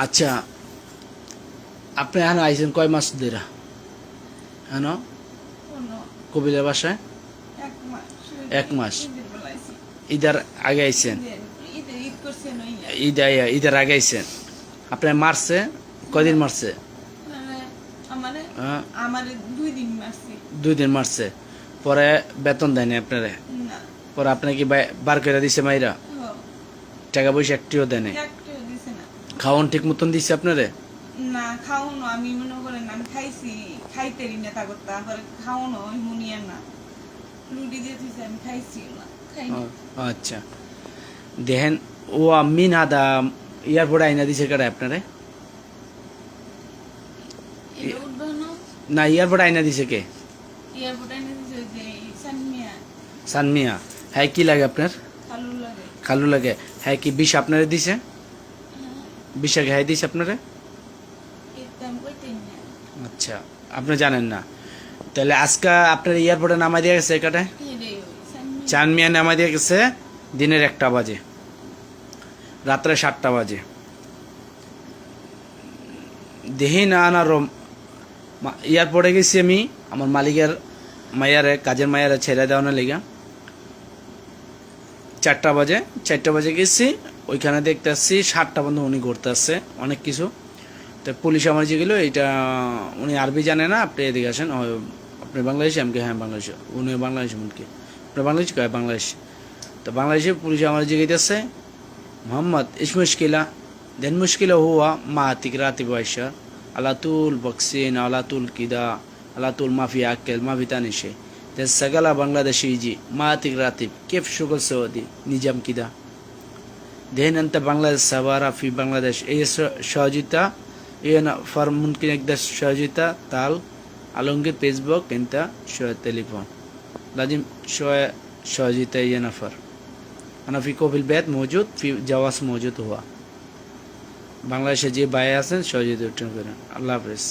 আচ্ছা, আপনি এখানে আইছেন কয় মাস ধরে? হ্যাঁ, কোনো কবিলের বাসায় 1 মাস। 1 মাস। ঈদের বেলা আইছি। ঈদের আগে আইছেন? ঈদ করছেন ওই না। ঈদের আগে আইছেন। আপনার মারছে কয়দিন মারছে? মানে আমারে হ্যাঁ, আমারে 2 দিন মারছি। 2 দিন মারছে। পরে বেতন দেয়নি আপনারে? না। পরে আপনি কি বার করে দিছে মাইরা? টাকা পয়সা একটিও দেয়নি? একটাও দিছে না। খাওয়ান ঠিক মতন দিছে আপনারে? না খাওয়ানো আমি মনে করেন আমি খাইছি, খাইতেরি না তা করতে তারপরে খাওয়ানো ওই মুনিয়া না রুটি দিয়ে দিয়েছে আমি খাইছি না খাইনি। আচ্ছা, দেখেন ও মিন আদা এয়ারপোর্টে আইনা দিছে কেডা আপনারে? এটা উঠবে না। না, এয়ারপোর্টে আইনা দিছে কে? এয়ারপোর্টে এনে দিছে ওই যে সানমিয়া সানমিয়া। হ্যাঁ, কি লাগে আপনার? খালু লাগে। খালু লাগে। হ্যাঁ, কি বিষ আপনারে দিছে? বিষ আগে হ্যাঁ দিছে আপনারে? এটা আমি কইতেই না। আচ্ছা, আপনি জানেন না। তাহলে আজকে আপনার এয়ারপোর্টে নামাই দিয়ে গেছে একাটায়? এটাই ওই সানমিয়া। চানমিয়া নামাই দিয়ে গেছে দিনের 1টা বাজে, রাত্রে 7টা বাজে। দেহি না না এয়ারপোর্টে গেছি আমি আমার মালিকের মায়ারে, কাজের মায়ারে ছেড়ে দেওয়ানোর লেগে। 4টা বাজে, 4টা বাজে গেছি। ওইখানে দেখতে আসছি 7টা পর্যন্ত উনি ঘুরতে আসছে অনেক কিছু। তো পুলিশ আমার যে গেলো এইটা উনি আরবি জানে না, আপনি এদিকে আসেন। আপনি বাংলাদেশি? আমাকে হ্যাঁ বাংলাদেশি। উনি বাংলাদেশি মনকে আপনি বাংলাদেশি কয় বাংলাদেশ। তো বাংলাদেশি পুলিশ আমার জিগাইতেছে মোহাম্মদ ইস মুশকিলা দেন মুশকিলা হুয়া মা তিকরাতি বয়সা আলাতুল বক্সিন আলাতুল কিদা আলাতুল মাফি আকেল মাফি তানিশে সাগালা বাংলাদেশি জি মা তিকরাতিব কেফ শুগল সৌদি নিজাম কিদা দেন أنت বাংলাদেশ সাবারা ফি বাংলাদেশ এই সহযোগিতা এই ফর মুমকিন একদা সহযোগিতা তাল আলমগীর ফেসবুক انت شوية تليفون لازم شوية সহযোগিতা ये नफर أنا في كوفي البيت موجود في جواز موجود هو বাংলাদেশে যে ভাই আছেন সহযোগিতা করেন। আল্লাহ হাফেজ।